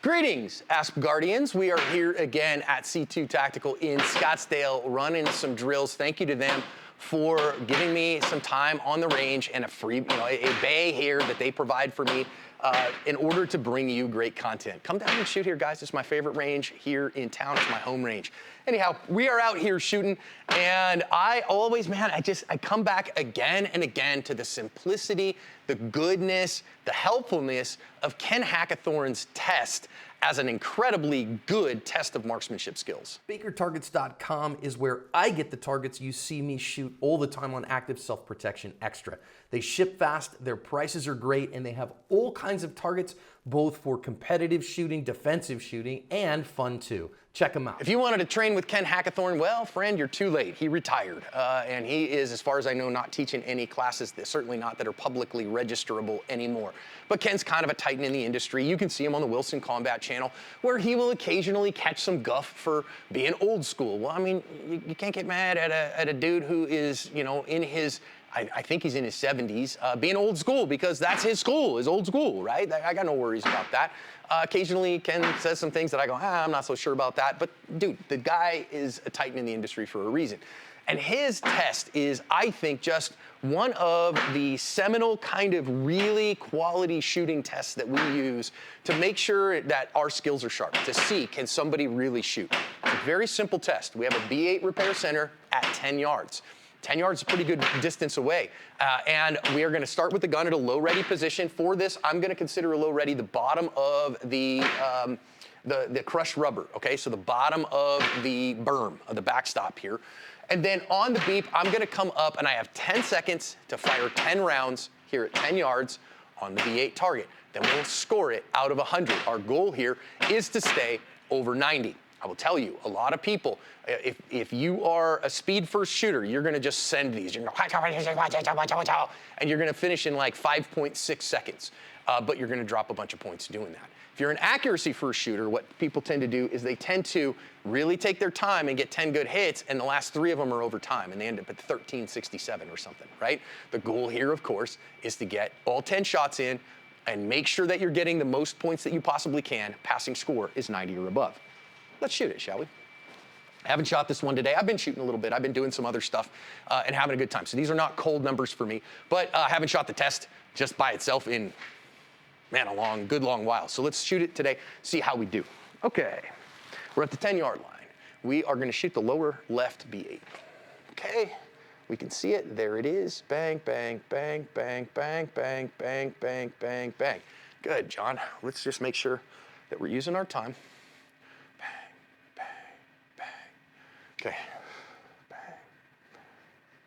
Greetings, Asp Guardians. We are here again at C2 Tactical in Scottsdale running some drills. Thank you to them for giving me some time on the range and a free, a bay here that they provide for me in order to bring you great content. Come down and shoot here, guys. It's my favorite range here in town. It's my home range. Anyhow, we are out here shooting, and I always, I come back again and again to the simplicity, the goodness, the helpfulness of Ken Hackathorn's test as an incredibly good test of marksmanship skills. BakerTargets.com is where I get the targets you see me shoot all the time on Active Self-Protection Extra. They ship fast, their prices are great, and they have all kinds of targets, both for competitive shooting, defensive shooting, and fun too. Check them out. If you wanted to train with Ken Hackathorn, well, friend, you're too late. He retired, and he is, as far as I know, not teaching any classes, certainly not that are publicly registerable anymore. But Ken's kind of a titan in the industry. You can see him on the Wilson Combat channel, where he will occasionally catch some guff for being old school. Well, I mean, you can't get mad at a dude who is, in his, I think he's in his 70s, being old school, because that's his school, is old school, right? I got no worries about that. Occasionally, Ken says some things that I go, I'm not so sure about that. But dude, the guy is a titan in the industry for a reason. And his test is, I think, just one of the seminal kind of really quality shooting tests that we use to make sure that our skills are sharp, to see, can somebody really shoot? It's a very simple test. We have a B8 repair center at 10 yards. 10 yards is a pretty good distance away. And we are gonna start with the gun at a low ready position. For this, I'm gonna consider a low ready the bottom of the crushed rubber, okay? So the bottom of the berm, of the backstop here. And then on the beep, I'm gonna come up and I have 10 seconds to fire 10 rounds here at 10 yards on the B8 target. Then we'll score it out of 100. Our goal here is to stay over 90. I will tell you, a lot of people, if you are a speed first shooter, you're gonna just send these. You're gonna, and you're gonna finish in like 5.6 seconds, but you're gonna drop a bunch of points doing that. If you're an accuracy first shooter, what people tend to do is they tend to really take their time and get 10 good hits, and the last 3 of them are over time, and they end up at 1367 or something, right? The goal here, of course, is to get all 10 shots in and make sure that you're getting the most points that you possibly can. Passing score is 90 or above. Let's shoot it, shall we? I haven't shot this one today. I've been shooting a little bit. I've been doing some other stuff and having a good time. So these are not cold numbers for me, but I haven't shot the test just by itself in, a good long while. So let's shoot it today, see how we do. Okay, we're at the 10-yard line. We are gonna shoot the lower left B8. Okay, we can see it. There it is. Bang, bang, bang, bang, bang, bang, bang, bang, bang, bang. Good, John. Let's just make sure that we're using our time. Okay. Bang,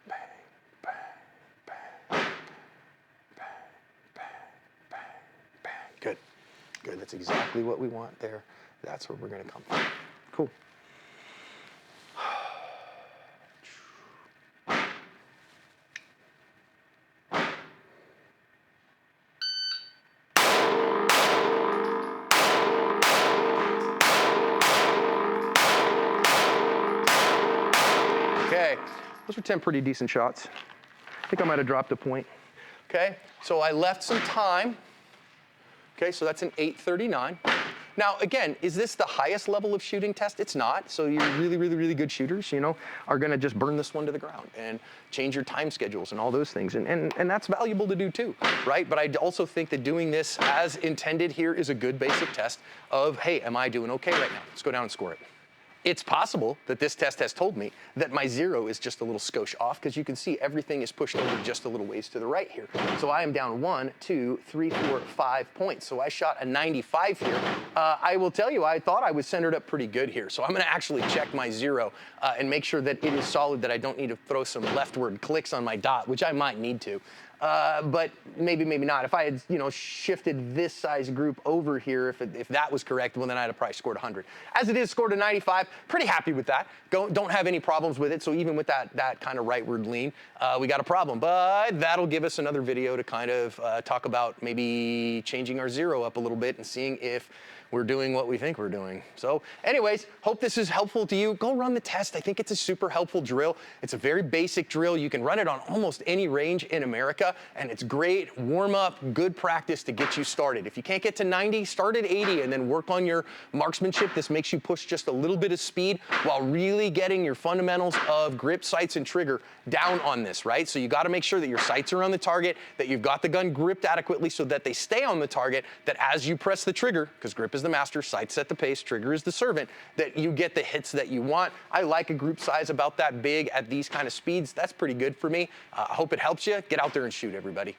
bang, bang, bang, bang, bang, bang, bang. Good. Good. That's exactly what we want there. That's where we're going to come from. Cool. Okay, those were 10 pretty decent shots. I think I might have dropped a point. Okay, so I left some time. Okay, so that's an 8:39. Now, again, is this the highest level of shooting test? It's not. So you're really, really, really good shooters, are gonna just burn this one to the ground and change your time schedules and all those things. And that's valuable to do too, right? But I also think that doing this as intended here is a good basic test of, hey, am I doing okay right now? Let's go down and score it. It's possible that this test has told me that my 0 is just a little skosh off, because you can see everything is pushed over just a little ways to the right here. So I am down 1, 2, 3, 4, 5 points. So I shot a 95 here. I will tell you, I thought I was centered up pretty good here. So I'm gonna actually check my 0 and make sure that it is solid, that I don't need to throw some leftward clicks on my dot, which I might need to. But maybe not. If I had, shifted this size group over here, if that was correct, well, then I'd have probably scored 100. As it is, scored a 95. Pretty happy with that. Don't have any problems with it. So even with that kind of rightward lean, we got a problem. But that'll give us another video to kind of talk about maybe changing our 0 up a little bit and seeing if we're doing what we think we're doing. So anyways, hope this is helpful to you. Go run the test. I think it's a super helpful drill. It's a very basic drill. You can run it on almost any range in America, and it's great warm up, good practice to get you started. If you can't get to 90, start at 80 and then work on your marksmanship. This makes you push just a little bit of speed while really getting your fundamentals of grip, sights, and trigger down on this, right? So you got to make sure that your sights are on the target, that you've got the gun gripped adequately so that they stay on the target, that as you press the trigger, because grip is the master, sights set the pace, trigger is the servant, that you get the hits that you want. I like a group size about that big at these kind of speeds. That's pretty good for me. I hope it helps you. Get out there and shoot, everybody.